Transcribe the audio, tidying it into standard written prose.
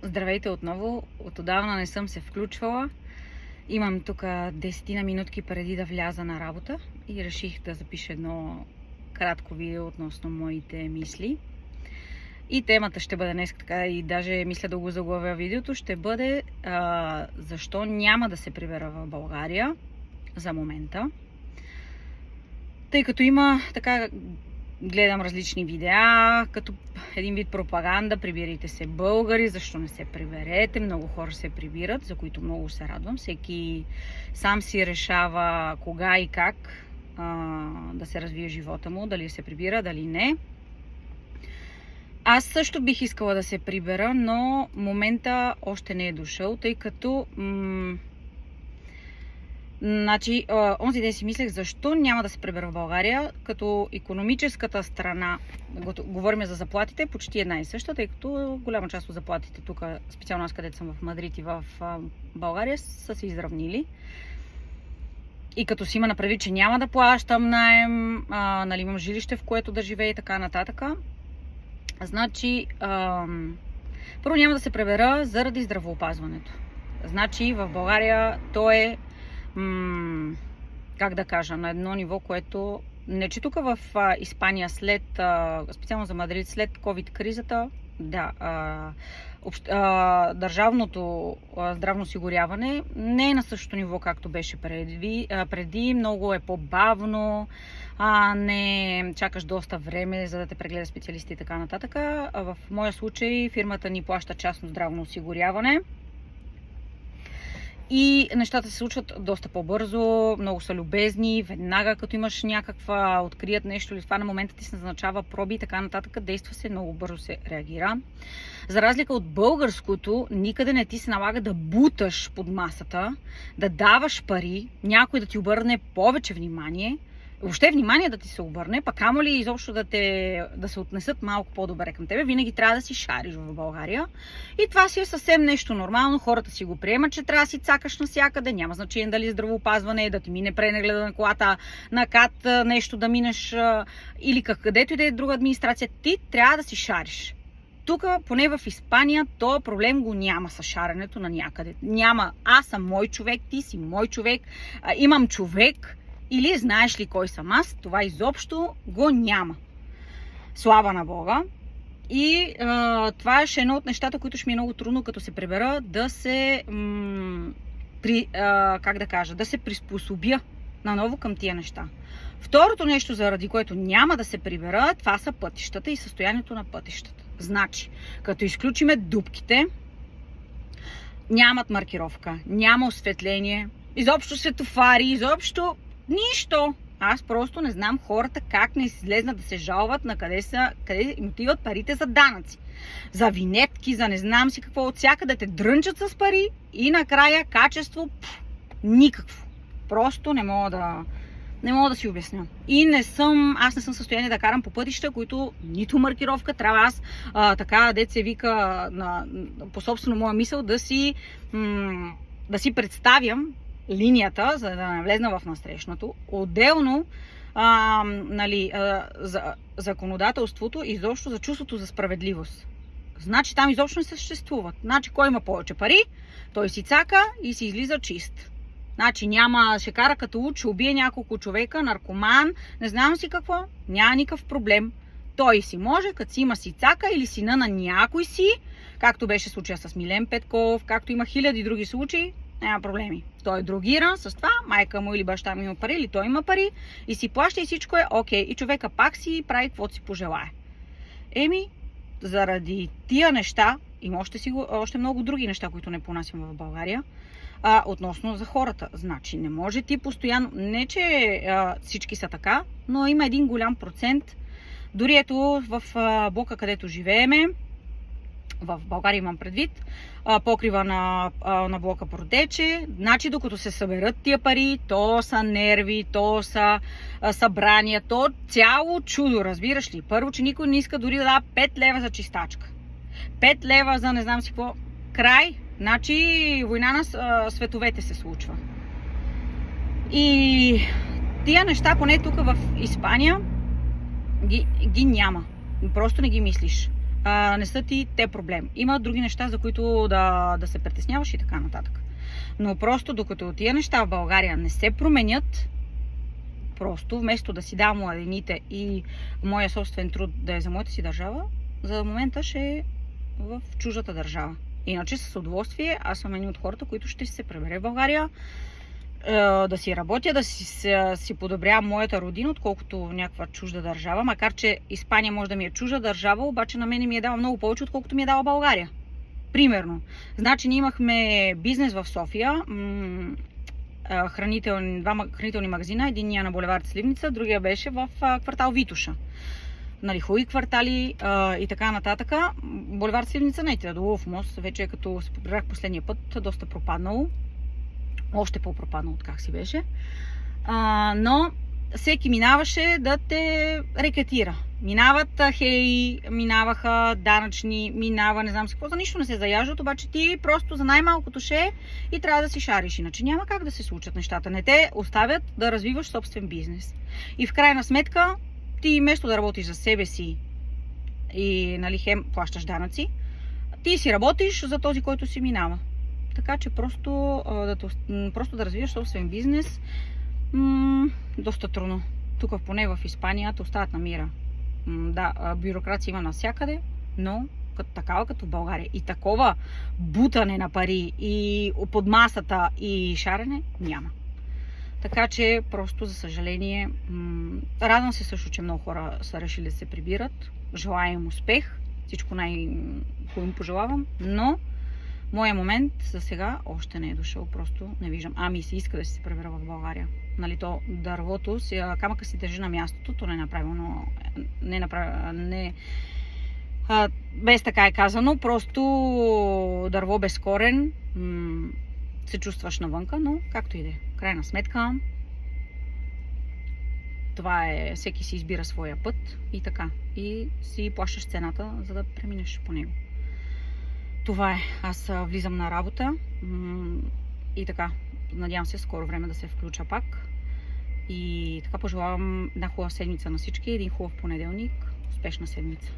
Здравейте отново. Отдавна не съм се включвала. Имам тук 10 на минутки преди да вляза на работа и реших да запиша едно кратко видео относно моите мисли. И темата ще бъде днес така, и даже мисля да го заглавя видеото, ще бъде защо няма да се прибера в България за момента. Тъй като има така, гледам различни видеа, като един вид пропаганда, прибирайте се българи, защо не се приберете, много хора се прибират, за които много се радвам. Всеки сам си решава кога и как да се развие живота му, дали се прибира, дали не. Аз също бих искала да се прибера, но момента още не е дошъл, тъй като онзи ден си мислех защо няма да се прибера в България, като икономическата страна, говорим за заплатите, почти една и съща, тъй като голяма част от заплатите тук, специално аз където съм в Мадрид и в България, са се изравнили. И като си има направи, че няма да плащам наем, имам жилище, в което да живея и така нататък. Значи, първо няма да се прибера заради здравеопазването. Значи в България то е как да кажа, на едно ниво, което не че тук в Испания след, специално за Мадрид, след COVID-кризата, държавното здравно осигуряване не е на същото ниво, както беше преди. Много е по-бавно, не чакаш доста време, за да те прегледа специалисти и така нататък. В моя случай фирмата ни плаща частно здравно осигуряване. И нещата се случват доста по-бързо, много са любезни, веднага като имаш открият нещо или това на момента ти се назначава проби и така нататък, действа се, много бързо се реагира. За разлика от българското, никъде не ти се налага да буташ под масата, да даваш пари, някой да ти обърне повече внимание, въобще внимание да ти се обърне, пък камо ли изобщо да се отнесат малко по-добре към тебе, винаги трябва да си шариш в България. И това си е съвсем нещо нормално, хората си го приемат, че трябва да си цакаш навсякъде, няма значение дали здравеопазване, да ти мине пренагледа на колата, на КАТ, нещо да минеш или където и да е друга администрация, ти трябва да си шариш. Тук, поне в Испания, то проблем го няма с шаренето на някъде. Няма, аз съм мой човек, ти си мой човек, имам човек, или знаеш ли кой съм аз, това изобщо го няма. Слава на Бога. И това е едно от нещата, които ще ми е много трудно, като се прибера, да се да се приспособя наново към тия неща. Второто нещо, заради което няма да се прибера, това са пътищата и състоянието на пътищата. Значи, като изключиме дупките, нямат маркировка, няма осветление, изобщо светофари, изобщо нищо. Аз просто не знам хората как не излезнат да се жалват на къде им отиват парите за данъци. За винетки, за не знам си какво, от всякъде те дрънчат с пари и накрая качество никакво. Просто не мога да си обясня. И аз не съм в състояние да карам по пътища, които нито маркировка, трябва аз така, дет се вика по собствено моя мисъл да си представям линията, за да не влезна в насрещното. Отделно законодателството и изобщо за чувството за справедливост. Значи там изобщо не съществуват. Значи кой има повече пари, той си цака и си излиза чист. Значи ще кара като луд, ще убие няколко човека, наркоман, не знам си какво, няма никакъв проблем. Той си може, като си има си цака или сина на някой си, както беше случая с Милен Петков, както има хиляди други случаи, няма проблеми. Той е дрогиран с това, майка му или баща му има пари, или той има пари и си плаща и всичко е окей. И човека пак си прави каквото си пожелае. Заради тия неща, има още много други неща, които не понасям в България, относно за хората. Значи не може ти постоянно, не че всички са така, но има един голям процент. Дори ето в блока, където живееме, в България имам предвид, покрива на блока протече. Значи докато се съберат тия пари, то са нерви, то са събрания, то цяло чудо, разбираш ли? Първо, че никой не иска дори да дава 5 лева за чистачка. 5 лева за не знам си какво. Край. Значи война на световете се случва. И тия неща, поне тук в Испания, ги няма. Просто не ги мислиш. не са ти те проблем. Има други неща, за които да се притесняваш и така нататък. Но просто докато тия неща в България не се променят, просто вместо да си дам младените и моя собствен труд да е за моята си държава, за момента ще е в чуждата държава. Иначе с удоволствие, аз съм един от хората, които ще се пребере в България, да си работя, да си подобрявам моята родина, отколкото някаква чужда държава. Макар че Испания може да ми е чужда държава, обаче на мен ми е дала много повече, отколкото ми е дала България. Примерно. Значи ние имахме бизнес в София, два хранителни магазина, единия на булевард Сливница, другия беше в квартал Витоша. Нали, хубави квартали и така нататък. Булевард Сливница, наистина до Лъв мост, вече като се прибрах последния път, доста пропаднало. Още по-пропаднало от как си беше. Но всеки минаваше да те рекетира. Минават хеи, минаваха данъчни, минава не знам си какво, за нищо не се заяждат, обаче ти просто за най-малкото ще и трябва да си шариш, иначе няма как да се случат нещата. Не те оставят да развиваш собствен бизнес. И в крайна сметка, ти вместо да работиш за себе си и нали, хем плащаш данъци, ти си работиш за този, който си минава. Така че просто да развиваш собствен бизнес, доста трудно. Тук поне в Испания те остават на мира. Да, бюрокрация има навсякъде, но такава като в България. И такова бутане на пари и под масата и шарене няма. Така че просто, за съжаление, радвам се също, че много хора са решили да се прибират. Желая им успех. Всичко най-хубаво им пожелавам, но моя момент за сега още не е дошъл, просто не виждам. Ами се иска да си се прибера в България. Нали, то дървото, камъка си държи на мястото, то не е направено, без така е казано, просто дърво без корен, се чувстваш навънка, но както и да е. Крайна сметка, това е, всеки си избира своя път и така. И си плащаш цената, за да преминеш по него. Това е. Аз влизам на работа и така. Надявам се скоро време да се включа пак. И така пожелавам една хубава седмица на всички, един хубав понеделник, успешна седмица.